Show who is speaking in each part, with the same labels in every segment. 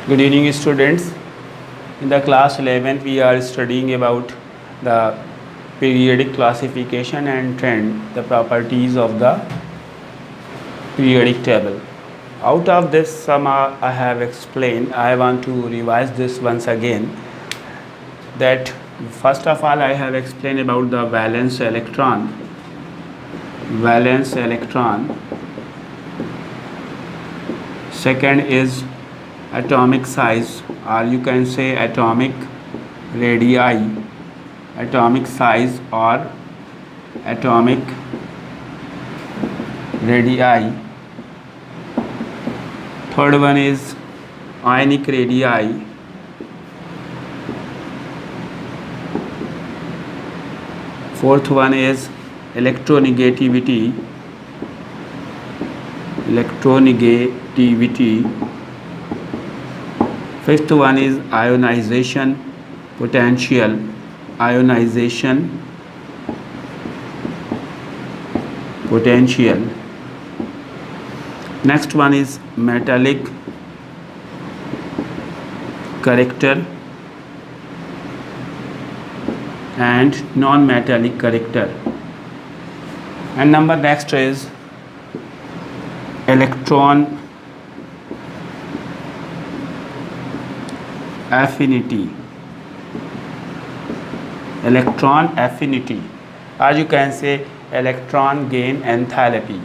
Speaker 1: Good evening, students. In the class 11, we are studying about the periodic classification and trend, the properties of the periodic table. Out of this sum I have explained, I want to revise this once again. That first of all, I have explained about the valence electron. Valence electron. Second is atomic size, or you can say atomic radii, atomic size or atomic radii. Third one is ionic radii. Fourth one is electronegativity. Fifth one is ionization potential. Next one is metallic character and non-metallic character. And number next is electron affinity, or you can say electron gain enthalpy.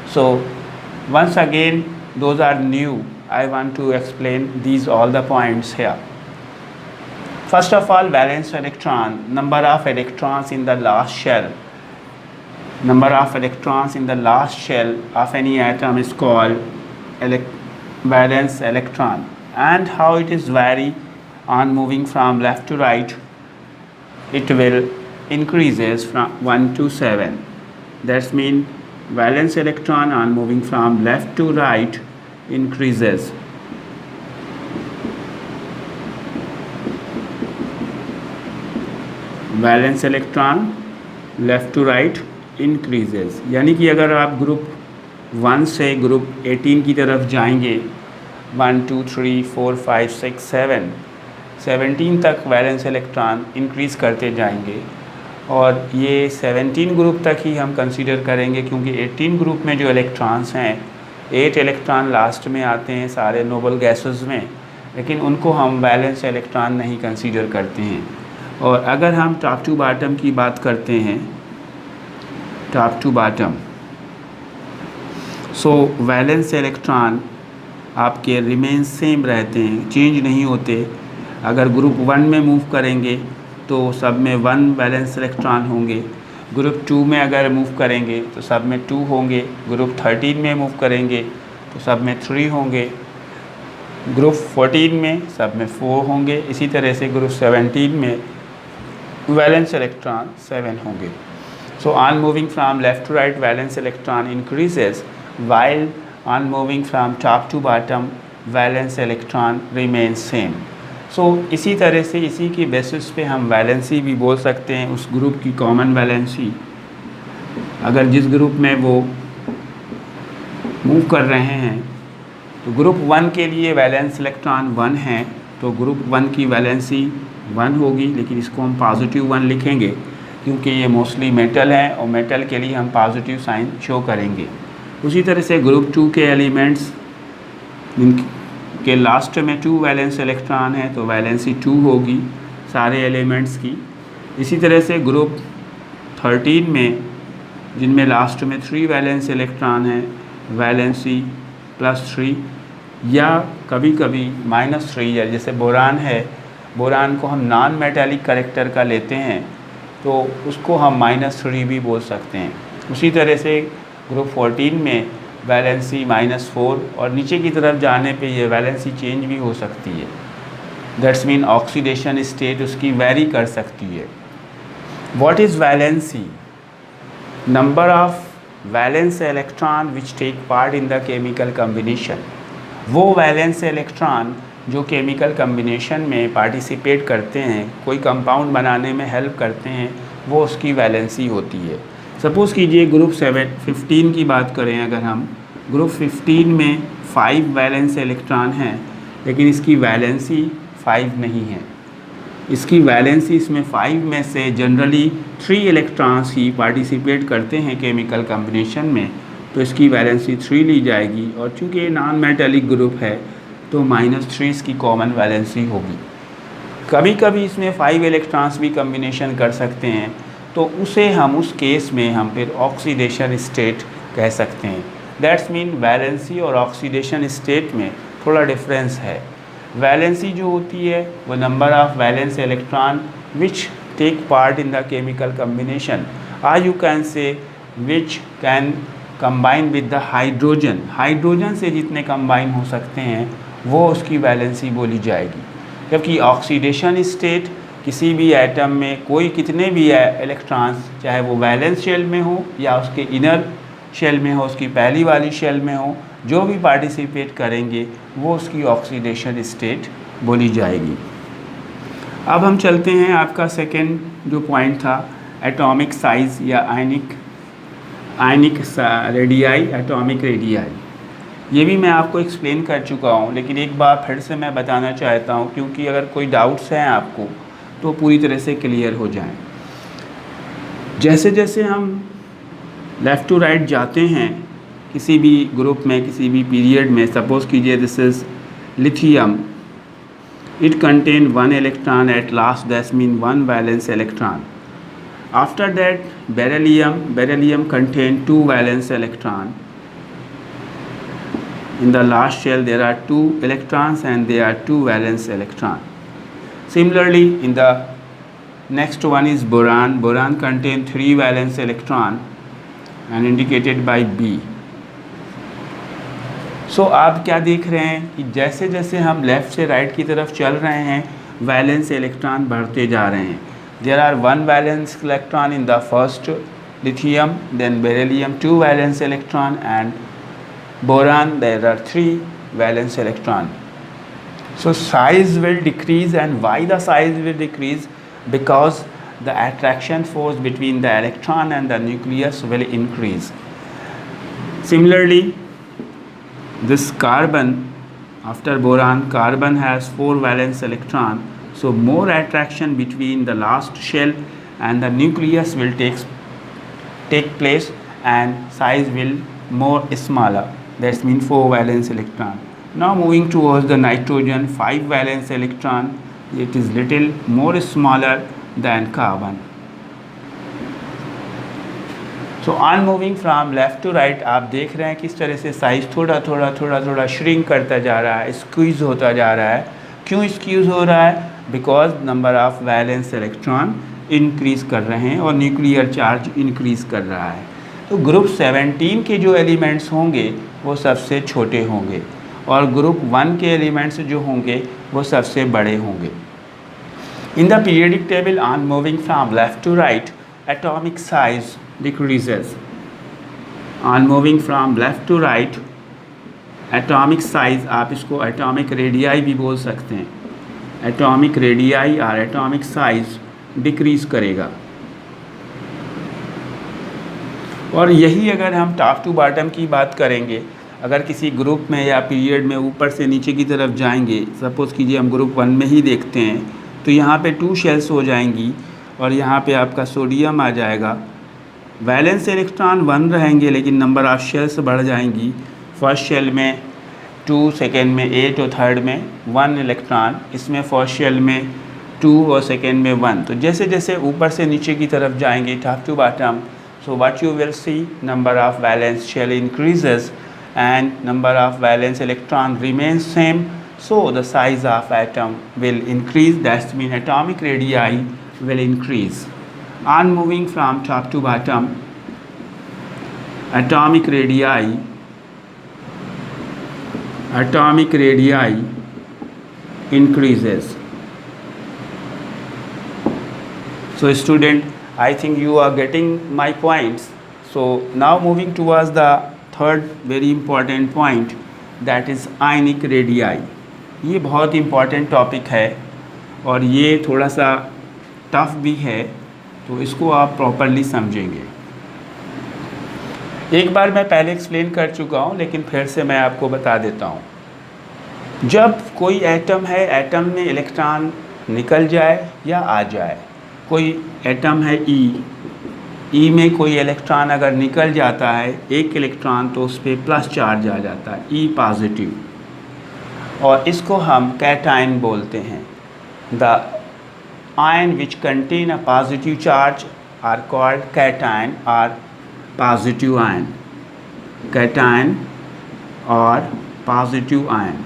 Speaker 1: So once again, those are new. I want to explain these all the points here. First of all, valence electron, number of electrons in the last shell. Number of electrons in the last shell of any atom is called valence electron. And how it is vary on moving from left to right, it will increases from 1 to 7. That's mean valence electron on moving from left to right increases. Valence electron left to right increases. यानी कि अगर आप group 1 से group 18 की तरफ जाएंगे, 1 2 3 4 5 6 7 17 तक valence electron increase करते जाएंगे, और ये 17 ग्रुप तक ही हम कंसीडर करेंगे, क्योंकि 18 ग्रुप में जो इलेक्ट्रॉन्स हैं 8 इलेक्ट्रॉन लास्ट में आते हैं सारे नोबल गैसेस में, लेकिन उनको हम वैलेंस इलेक्ट्रॉन नहीं कंसीडर करते हैं. और अगर हम टॉप टू बॉटम की बात करते हैं, top to bottom, so valence electron आपके रिमेन सेम रहते हैं, चेंज नहीं होते. अगर ग्रुप 1 में मूव करेंगे तो सब में 1 वैलेंस इलेक्ट्रॉन होंगे. ग्रुप 2 में अगर मूव करेंगे तो सब में 2 होंगे. ग्रुप 13 में मूव करेंगे तो सब में 3 होंगे. ग्रुप 14 में सब में 4 होंगे. इसी तरह से ग्रुप 17 में वैलेंस इलेक्ट्रॉन 7 होंगे. So on moving from left to right valence electron increases, while on moving from top to bottom valence electron remains same. So इसी तरह से इसी की बेसिस पे हम वैलेंसी भी बोल सकते हैं, उस ग्रुप की कॉमन वैलेंसी. अगर जिस ग्रुप में वो मूव कर रहे हैं तो ग्रुप 1 के लिए वैलेंस इलेक्ट्रॉन 1 है, तो ग्रुप 1 की वैलेंसी 1 होगी, लेकिन इसको हम पॉजिटिव 1 लिखेंगे क्योंकि ये मोस्टली मेटल है और मेटल के लिए हम पॉजिटिव साइन शो करेंगे. उसी तरह से ग्रुप 2 के एलिमेंट्स के लास्ट में 2 वैलेंस इलेक्ट्रॉन है, तो वैलेंसी 2 होगी सारे एलिमेंट्स की. इसी तरह से ग्रुप 13 में जिनमें लास्ट में 3 वैलेंस इलेक्ट्रॉन है, वैलेंसी +3 या कभी कभी -3 है. जैसे बोरान है, बोरान को हम नॉन मेटालिक कैरेक्टर का लेते हैं तो उसको हम -3 भी बोल सकते हैं. उसी तरह से ग्रुप 14 में वैलेंसी -4, और नीचे की तरफ जाने पे ये वैलेंसी चेंज भी हो सकती है. दैट्स मीन ऑक्सीडेशन स्टेट उसकी वेरी कर सकती है. What is valency? Number of valence electron which take part in the chemical combination. वो वैलेंस इलेक्ट्रॉन जो केमिकल कम्बिनेशन में पार्टिसिपेट करते हैं, कोई कंपाउंड बनाने में हेल्प करते हैं, वो उसकी वैलेंसी होती है. सपोज़ कीजिए ग्रुप 15 की बात करें, अगर हम ग्रुप 15 में 5 वैलेंस इलेक्ट्रॉन हैं, लेकिन इसकी वैलेंसी 5 नहीं है। इसकी वैलेंसी इसमें 5 में से जनरली 3 इलेक्ट्रॉन्स ही पार्टिसिपेट करते हैं केमिकल कॉम्बिनेशन में, तो इसकी वैलेंसी 3 ली जाएगी। और चूँकि ये नॉन मेटालिक ग्रुप है तो -3 इसकी कॉमन वैलेंसी होगी। कभी कभी इसमें 5 इलेक्ट्रॉन्स भी कॉम्बिनेशन कर सकते हैं, तो उसे हम उस केस में हम फिर ऑक्सीडेशन स्टेट कह सकते हैं। दैट्स मीन वैलेंसी और ऑक्सीडेशन स्टेट में थोड़ा डिफरेंस है। वैलेंसी जो होती है वो number of valence electron which take part in the chemical combination, or you can say which can combine with the hydrogen. Hydrogen से जितने कंबाइन हो सकते हैं वो उसकी वैलेंसी बोली जाएगी। जबकि ऑक्सीडेशन स्टेट किसी भी एटम में कोई कितने भी इलेक्ट्रॉन्स, चाहे वो वैलेंस शेल में हो या उसके इनर शेल में हो, उसकी पहली वाली शेल में हो, जो भी पार्टिसिपेट करेंगे वो उसकी ऑक्सीडेशन स्टेट बोली जाएगी। अब हम चलते हैं, आपका सेकेंड जो पॉइंट था एटॉमिक साइज़ या आयनिक रेडियाई, एटॉमिक रेडियाई। ये भी मैं आपको एक्सप्लेन कर चुका हूँ, लेकिन एक बार फिर से मैं बताना चाहता हूँ क्योंकि अगर कोई डाउट्स हैं आपको तो पूरी तरह से क्लियर हो जाएं। जैसे जैसे हम लेफ़्ट टू राइट जाते हैं किसी भी ग्रुप में, किसी भी पीरियड में, सपोज़ कीजिए this is lithium, it contain 1 electron at last, that's mean 1 valence electron. After that beryllium contain 2 valence electron. In the last shell there are 2 electrons and there are 2 valence electron. Similarly, in the next one is boron. Boron contain 3 valence electron and indicated by B. So आप क्या देख रहे हैं कि जैसे जैसे हम left से राइट की तरफ चल रहे हैं वैलेंस इलेक्ट्रॉन बढ़ते जा रहे हैं। There are 1 valence electron in the first lithium, then beryllium 2 valence electron, and boron there are 3 valence electron. So size will decrease, and why the size will decrease? Because the attraction force between the electron and the nucleus will increase. Similarly, this carbon, after boron, carbon has 4 valence electron. So more attraction between the last shell and the nucleus will take place, and size will more smaller. That means 4 valence electron. Now moving towards the nitrogen, 5 valence electron. It is little more smaller than carbon. So on moving from left to right, आप देख रहे हैं किस तरह से size थोड़ा shrink करता जा रहा है, स्क्वीज होता जा रहा है। क्यों स्क्वीज हो रहा है? Because number of valence electron increase कर रहे हैं और न्यूक्लियर चार्ज इंक्रीज़ कर रहा है। तो ग्रुप 17 के जो एलिमेंट्स होंगे वो सबसे छोटे होंगे और ग्रुप 1 के एलिमेंट्स जो होंगे वो सबसे बड़े होंगे। In the periodic table on moving from left to right, atomic size decreases. On moving from left to right, atomic size, आप इसको एटॉमिक रेडियाई भी बोल सकते हैं। एटॉमिक रेडियाई और एटॉमिक साइज डिक्रीज करेगा। और यही अगर हम टॉप टू बॉटम की बात करेंगे, अगर किसी ग्रुप में या पीरियड में ऊपर से नीचे की तरफ जाएंगे, सपोज़ कीजिए हम ग्रुप 1 में ही देखते हैं, तो यहाँ पे 2 शेल्स हो जाएंगी और यहाँ पे आपका सोडियम आ जाएगा। वैलेंस इलेक्ट्रॉन 1 रहेंगे लेकिन नंबर ऑफ शेल्स बढ़ जाएंगी। फर्स्ट शेल में 2, सेकेंड में 8 और थर्ड में 1 इलेक्ट्रॉन, इसमें फर्स्ट शेल में 2 और सेकेंड में 1। तो जैसे जैसे ऊपर से नीचे की तरफ जाएंगे top to bottom, so what you will see, number of valence shell increases and number of valence electron remains same, so the size of atom will increase. That means atomic radii will increase. On moving from top to bottom, atomic radii increases. So student, I think you are getting my points. So now moving towards the third very important point, that is ionic radii. ये बहुत important topic है और ये थोड़ा सा tough भी है, तो इसको आप प्रॉपरली समझेंगे। एक बार मैं पहले एक्सप्लेन कर चुका हूँ लेकिन फिर से मैं आपको बता देता हूँ। जब कोई एटम है, एटम में इलेक्ट्रॉन निकल जाए या आ जाए, कोई एटम है ई में कोई इलेक्ट्रॉन अगर निकल जाता है एक इलेक्ट्रॉन, तो उस पर प्लस चार्ज आ जाता है, ई पॉजिटिव, और इसको हम कैटायन बोलते हैं। The ion which contain a positive charge are called cation और पॉजिटिव आयन, कैटायन और पॉजिटिव आयन।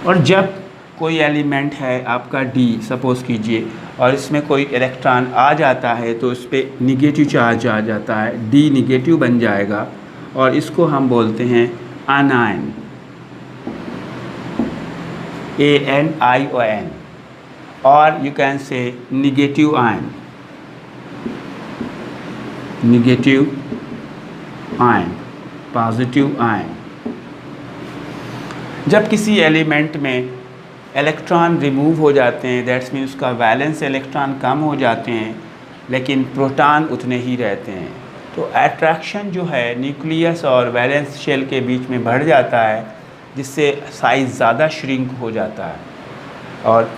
Speaker 1: और जब कोई एलिमेंट है आपका डी सपोज कीजिए, और इसमें कोई इलेक्ट्रॉन आ जाता है तो उस पर निगेटिव चार्ज आ जाता है, डी निगेटिव बन जाएगा, और इसको हम बोलते हैं अनायन, ANION, और यू कैन से negative ion, negative ion, positive ion. जब किसी एलिमेंट में इलेक्ट्रॉन रिमूव हो जाते हैं, दैट्स मीन उसका वैलेंस इलेक्ट्रॉन कम हो जाते हैं, लेकिन प्रोटॉन उतने ही रहते हैं, तो अट्रैक्शन जो है न्यूक्लियस और वैलेंस शेल के बीच में बढ़ जाता है, जिससे साइज़ ज़्यादा श्रिंक हो जाता है और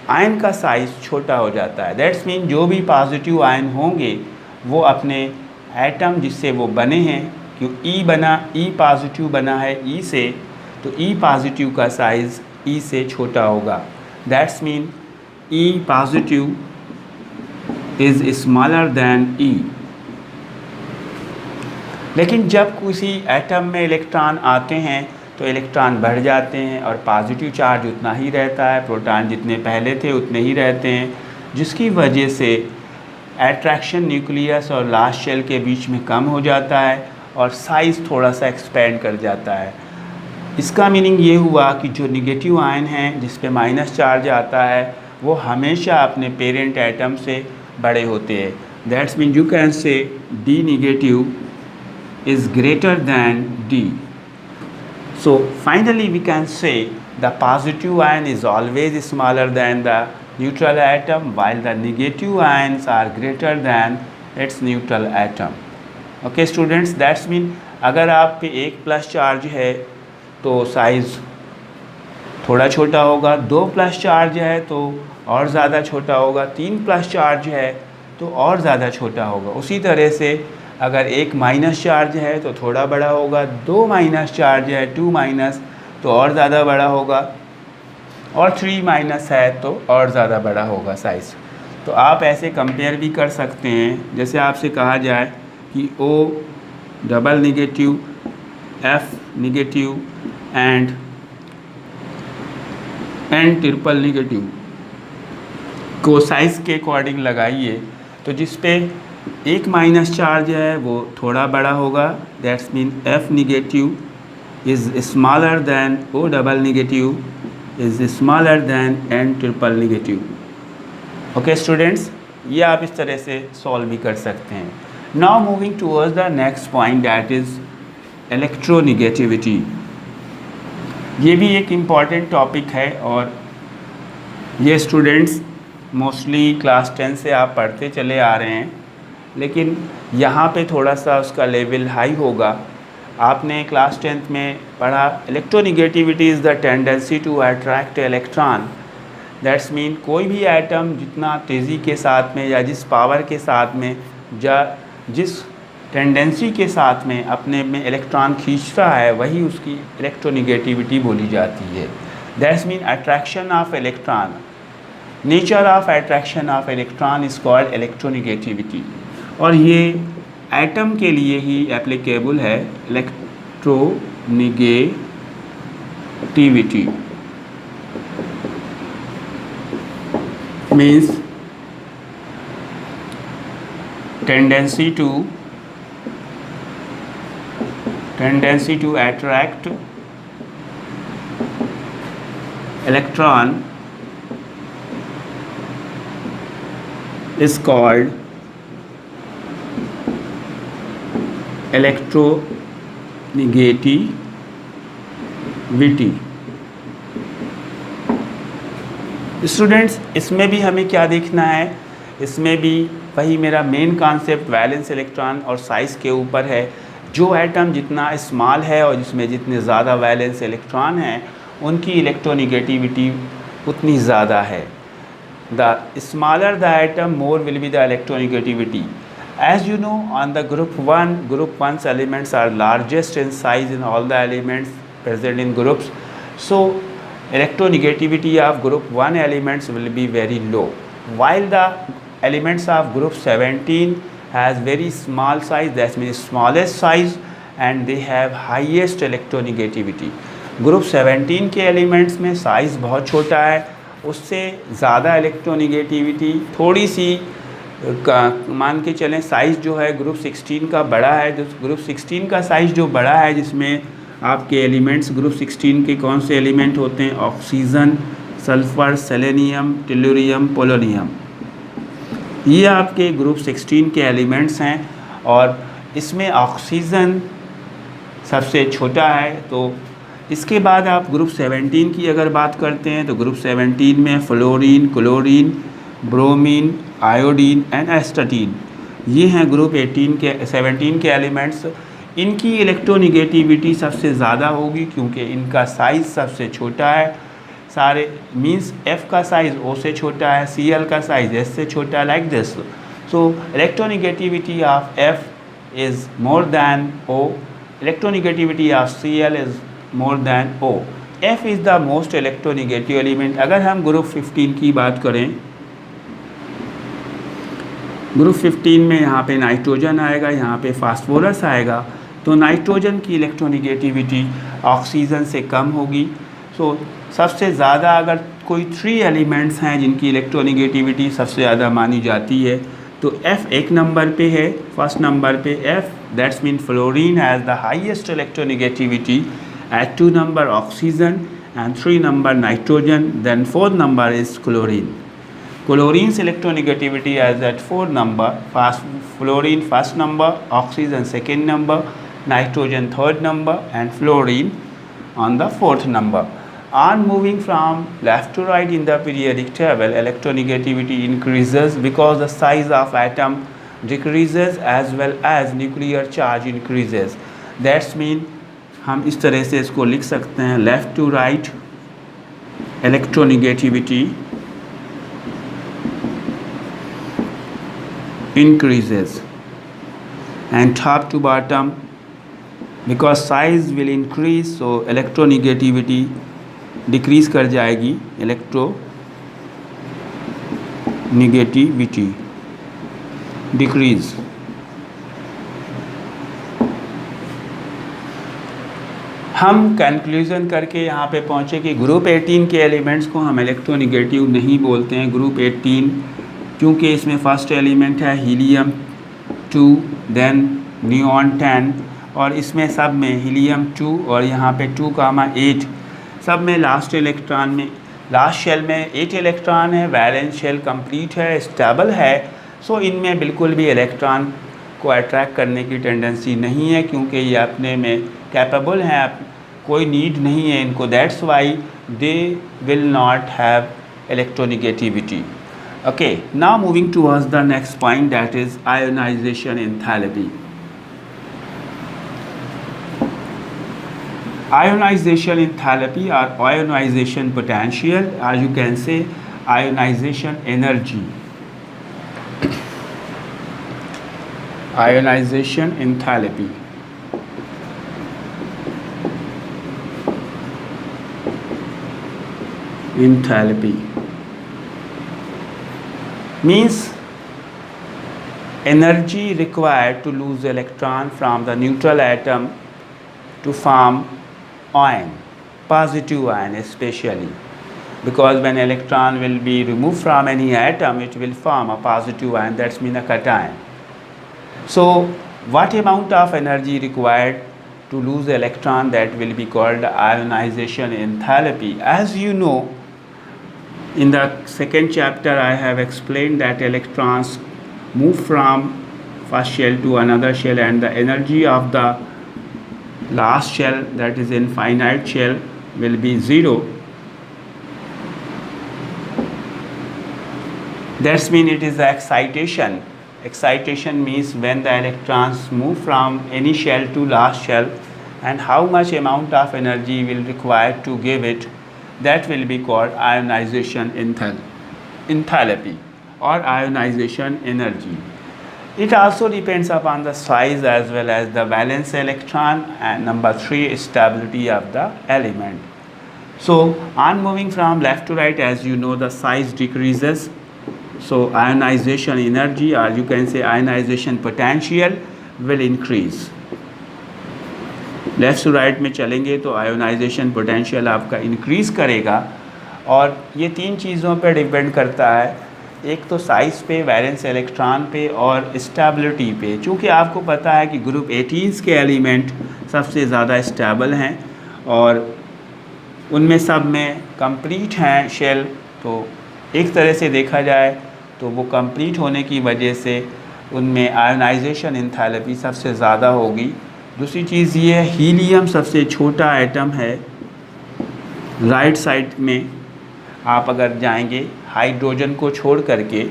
Speaker 1: आयन का साइज़ छोटा हो जाता है। दैट्स मीन जो भी पॉजिटिव आयन होंगे वो अपने एटम जिससे वो बने हैं, क्यों ई पॉजिटिव बना है ई से, तो ई पॉजिटिव का साइज़ ई से छोटा होगा। That's mean E positive is smaller than E. लेकिन जब किसी एटम में इलेक्ट्रॉन आते हैं तो इलेक्ट्रॉन बढ़ जाते हैं और पॉजिटिव चार्ज उतना ही रहता है, प्रोटॉन जितने पहले थे उतने ही रहते हैं, जिसकी वजह से अट्रैक्शन न्यूक्लियस और लास्ट शेल के बीच में कम हो जाता है और साइज़ थोड़ा सा एक्सपेंड कर जाता है। इसका मीनिंग ये हुआ कि जो निगेटिव आयन हैं जिस पे माइनस चार्ज आता है वो हमेशा अपने पेरेंट एटम से बड़े होते हैं। दैट्स मीन यू कैन से D negative is greater than D. So finally we can say the positive ion is always smaller than the neutral atom, while the negative ions are greater than its neutral atom. Okay students, that's mean अगर आप पे एक plus charge है तो size थोड़ा छोटा होगा, 2 plus charge है तो और ज़्यादा छोटा होगा, 3 प्लस चार्ज है तो और ज़्यादा छोटा होगा। उसी तरह से अगर एक माइनस चार्ज है तो थोड़ा बड़ा होगा, 2 माइनस चार्ज है 2 माइनस तो और ज़्यादा बड़ा होगा, और 3 माइनस है तो और ज़्यादा बड़ा होगा साइज़। तो आप ऐसे कंपेयर भी कर सकते हैं, जैसे आपसे कहा जाए कि O double negative, F negative and N triple negative को साइज़ के अकॉर्डिंग लगाइए, तो जिस पे एक माइनस चार्ज है वो थोड़ा बड़ा होगा, that's mean F negative is smaller then O double negative is smaller then N triple negative. Okay students, ये आप इस तरह से सॉल्व भी कर सकते हैं। Now moving towards the next point, that is electronegativity. ये भी एक इम्पॉर्टेंट टॉपिक है और ये स्टूडेंट्स मोस्टली क्लास 10 से आप पढ़ते चले आ रहे हैं, लेकिन यहाँ पे थोड़ा सा उसका लेवल हाई होगा। आपने क्लास 10th में पढ़ा electronegativity is the tendency to attract electron. That's mean कोई भी एटम जितना तेज़ी के साथ में या जिस पावर के साथ में या जिस टेंडेंसी के साथ में अपने में इलेक्ट्रॉन खींचता है वही उसकी इलेक्ट्रोनिगेटिविटी बोली जाती है। That's mean attraction of electron, nature of attraction of electron is called electronegativity. और ये एटम के लिए ही एप्लीकेबल है, electronegativity means tendency to attract electron is called electronegativity. Students, इसमें भी हमें क्या देखना है, इसमें भी वही मेरा मेन कॉन्सेप्ट वैलेंस इलेक्ट्रॉन और साइज़ के ऊपर है। जो एटम जितना स्मॉल है और जिसमें जितने ज़्यादा वैलेंस इलेक्ट्रॉन हैं उनकी इलेक्ट्रोनिगेटिविटी उतनी ज़्यादा है. The smaller the atom, more will be the electronegativity. As you know, on the group 1's elements are largest in size in all the elements present in groups. So, electronegativity of group 1 elements will be very low. While the elements of group 17 has very small size, that means smallest size, and they have highest electronegativity. Group 17 के elements में size बहुत छोटा है, उससे ज़्यादा electronegativity थोड़ी सी मान के चलें. साइज़ जो है ग्रुप 16 का बड़ा है. जो ग्रुप 16 का साइज़ जो बड़ा है, जिसमें आपके एलिमेंट्स ग्रुप 16 के कौन से एलिमेंट होते हैं? Oxygen, sulphur, selenium, tellurium, polonium. ये आपके ग्रुप 16 के एलिमेंट्स हैं और इसमें ऑक्सीजन सबसे छोटा है. तो इसके बाद आप ग्रुप 17 की अगर बात करते हैं तो ग्रुप 17 में fluorine, chlorine, bromine, iodine and astatine, ये हैं ग्रुप 17 के एलिमेंट्स. इनकी इलेक्ट्रोनिगेटिविटी सबसे ज़्यादा होगी क्योंकि इनका साइज़ सबसे छोटा है. सारे मींस F का साइज़ O से छोटा है, Cl का साइज़ S से छोटा है, like this. So electronegativity of F is more than O. Electronegativity of Cl is more than O. F is the most electronegative element. अगर हम ग्रुप 15 की बात करें, ग्रुप 15 में यहाँ पे नाइट्रोजन आएगा, यहाँ पे फास्फोरस आएगा. तो नाइट्रोजन की इलेक्ट्रोनिगेटिविटी ऑक्सीजन से कम होगी. सो सबसे ज़्यादा अगर कोई 3 एलिमेंट्स हैं जिनकी इलेक्ट्रोनिगेटिविटी सबसे ज़्यादा मानी जाती है तो F एक नंबर पे है. फर्स्ट नंबर पे F, that's mean fluorine has the highest electronegativity. At 2 number oxygen and 3 number nitrogen, then 4th number is chlorine. Chlorine's electronegativity is at 4 number. Fluorine first number, oxygen second number, nitrogen third number and fluorine on the 4th number. On moving from left to right in the periodic table, electronegativity increases because the size of atom decreases as well as nuclear charge increases. That's mean हम इस तरह से इसको लिख सकते हैं, left to right electronegativity increases and top to bottom, because size will increase so electronegativity decrease कर जाएगी. electronegativity decrease. हम कंक्लूज़न करके यहाँ पे पहुँचे कि ग्रुप 18 के एलिमेंट्स को हम इलेक्ट्रोनिगेटिव नहीं बोलते हैं. ग्रुप 18 क्योंकि इसमें फर्स्ट एलिमेंट है हीलियम 2, देन नियॉन 10 और इसमें सब में हीलियम 2 और यहाँ पे 2,8 सब में लास्ट इलेक्ट्रॉन में लास्ट शेल में 8 इलेक्ट्रॉन है. वैलेंस शेल कंप्लीट है, स्टेबल है. सो इनमें बिल्कुल भी इलेक्ट्रॉन को अट्रैक्ट करने की टेंडेंसी नहीं है क्योंकि ये अपने में कैपेबल हैं, कोई नीड नहीं है इनको. That's why they will not have electronegativity. Okay, now moving towards the next point, that is ionization enthalpy. Ionization enthalpy or ionization potential, or you can say ionization energy. Ionization enthalpy. Enthalpy means energy required to lose electron from the neutral atom to form ion, positive ion especially, because when electron will be removed from any atom it will form a positive ion, that's mean a cation. So what amount of energy required to lose electron, that will be called ionization enthalpy. As you know, in the second chapter I have explained that electrons move from first shell to another shell and the energy of the last shell, that is infinite shell, will be 0. That's mean it is the excitation excitation means when the electrons move from any shell to last shell, and how much amount of energy will require to give it, that will be called ionization enthalpy or ionization energy. It also depends upon the size as well as the valence electron, and number 3, stability of the element. So on moving from left to right, as you know, the size decreases, so ionization energy, or you can say ionization potential, will increase. Left to right में चलेंगे तो ionization potential आपका increase करेगा, और ये 3 चीज़ों पे depend करता है, एक तो साइज़ पे, वैलेंस इलेक्ट्रॉन पे और स्टेबिलिटी पे। चूँकि आपको पता है कि ग्रुप 18 के एलिमेंट सबसे ज़्यादा स्टेबल हैं और उनमें सब में कंप्लीट हैं शेल, तो एक तरह से देखा जाए तो वो कंप्लीट होने की वजह से उनमें आयोनाइजेशन एंथैल्पी सबसे ज़्यादा होगी। दूसरी चीज़ ये है, हीलियम सबसे छोटा एटम है। राइट साइड में आप अगर जाएंगे हाइड्रोजन को छोड़ करके,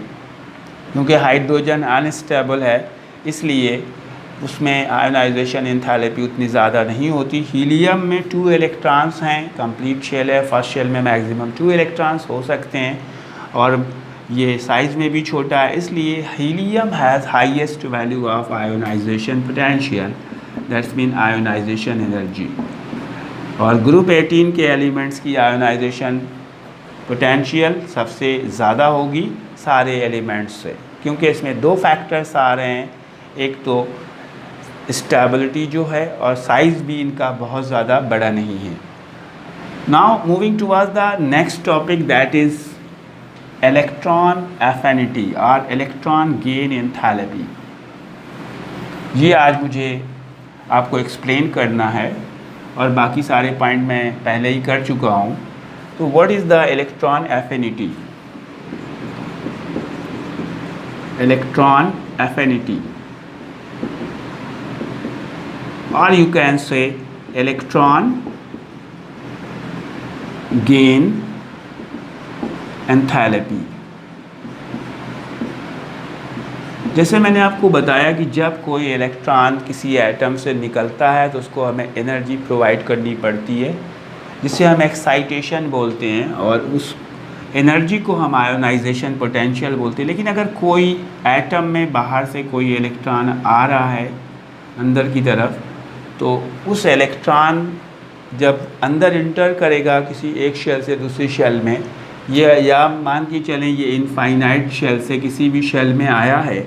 Speaker 1: क्योंकि हाइड्रोजन अनस्टेबल है इसलिए उसमें आयोनाइजेशन एंथैल्पी उतनी ज़्यादा नहीं होती। हीलियम में 2 इलेक्ट्रॉन्स हैं, कंप्लीट शेल है, फर्स्ट शेल में मैक्सिमम 2 इलेक्ट्रॉन्स हो सकते हैं, और ये साइज़ में भी छोटा है, इसलिए helium has highest value of ionization potential, that's mean ionization energy. और ग्रुप 18 के एलिमेंट्स की आयोनाइजेशन पोटेंशियल सबसे ज़्यादा होगी सारे एलिमेंट्स से, क्योंकि इसमें 2 फैक्टर्स आ रहे हैं, एक तो स्टेबिलिटी जो है और साइज़ भी इनका बहुत ज़्यादा बड़ा नहीं है। Now moving towards the next topic, that is electron affinity और इलेक्ट्रॉन गेन एंथैल्पी। ये आज मुझे आपको एक्सप्लेन करना है और बाकी सारे पॉइंट मैं पहले ही कर चुका हूँ। तो what is the electron affinity? Electron affinity, or you can say electron gain enthalpy। जैसे मैंने आपको बताया कि जब कोई इलेक्ट्रॉन किसी एटम से निकलता है तो उसको हमें एनर्जी प्रोवाइड करनी पड़ती है, जिसे हम एक्साइटेशन बोलते हैं, और उस एनर्जी को हम आयोनाइजेशन पोटेंशियल बोलते हैं। लेकिन अगर कोई एटम में बाहर से कोई इलेक्ट्रॉन आ रहा है अंदर की तरफ, तो उस इलेक्ट्रॉन जब अंदर इंटर करेगा किसी एक शेल से दूसरी शेल में, या मान के चलें ये इनफाइनाइट शेल से किसी भी शेल में आया है,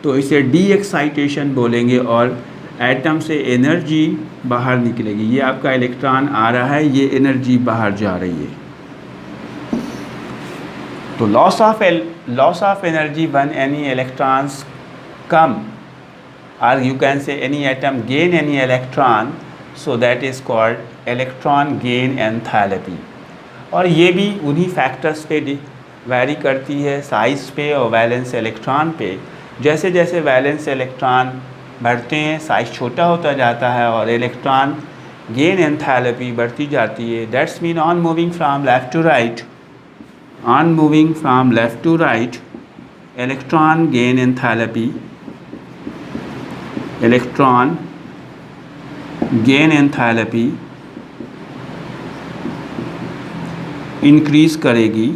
Speaker 1: तो इसे डी एक्साइटेशन बोलेंगे और एटम से एनर्जी बाहर निकलेगी। ये आपका इलेक्ट्रॉन आ रहा है, ये एनर्जी बाहर जा रही है। तो loss of energy when any electrons come, or you can say any atom gain any electron, so that is called electron gain enthalpy। और ये भी उन्हीं फैक्टर्स पे वैरी करती है, साइज़ पे और वैलेंस इलेक्ट्रॉन पे। जैसे जैसे वैलेंस इलेक्ट्रॉन बढ़ते हैं साइज़ छोटा होता जाता है और इलेक्ट्रॉन गेन एंथैल्पी बढ़ती जाती है। That's mean on moving from left to right, on moving from left to right, electron gain enthalpy, electron gain enthalpy increase करेगी।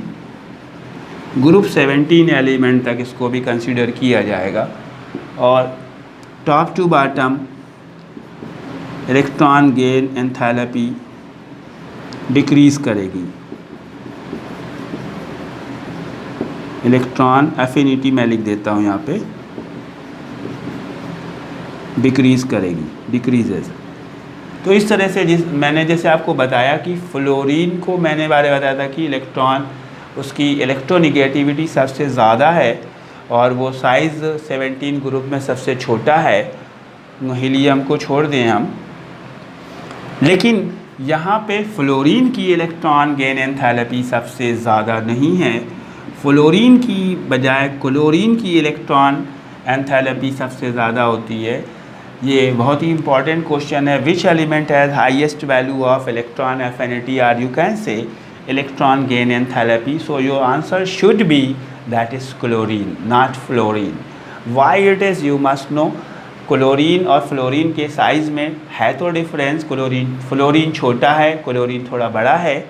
Speaker 1: ग्रुप 17 एलिमेंट तक इसको भी कंसीडर किया जाएगा, और top to bottom electron gain enthalpy decrease करेगी। Electron affinity मैं लिख देता हूँ यहाँ पे, डिक्रीज़ करेगी, डिक्रीजेज। तो इस तरह से मैंने जैसे आपको बताया कि फ्लोरीन को मैंने बारे बताया था कि इलेक्ट्रॉन, उसकी इलेक्ट्रोनिगेटिविटी सबसे ज़्यादा है और वो साइज़ 17 ग्रुप में सबसे छोटा है, हीलियम को छोड़ दें हम। लेकिन यहाँ पे फ्लोरीन की इलेक्ट्रॉन गेन एंथैल्पी सबसे ज़्यादा नहीं है, फ्लोरीन की बजाय क्लोरीन की इलेक्ट्रॉन एंथैल्पी सबसे ज़्यादा होती है। ये बहुत ही इंपॉर्टेंट क्वेश्चन है। Which element has highest value of electron affinity, or you can say electron gain enthalpy? So your answer should be that is chlorine, not fluorine. Why it is you must know. Chlorine और fluorine के size में है तो difference, fluorine छोटा है, chlorine थोड़ा बड़ा है,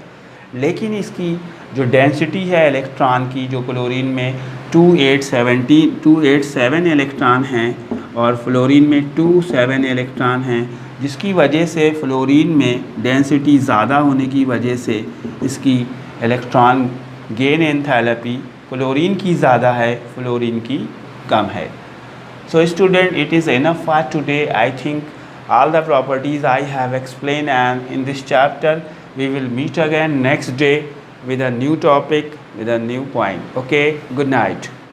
Speaker 1: लेकिन इसकी जो डेंसिटी है इलेक्ट्रॉन की, जो क्लोरीन में 287 इलेक्ट्रॉन हैं और फ्लोरीन में 27 इलेक्ट्रॉन हैं, जिसकी वजह से फ्लोरीन में डेंसिटी ज़्यादा होने की वजह से इसकी इलेक्ट्रॉन गेन एंथैल्पी क्लोरीन की ज़्यादा है, फ्लोरीन की कम है। So student, it is enough for today. I think all the properties I have explained, and in this chapter we will meet again next day with a new topic, with a new point. Okay, good night.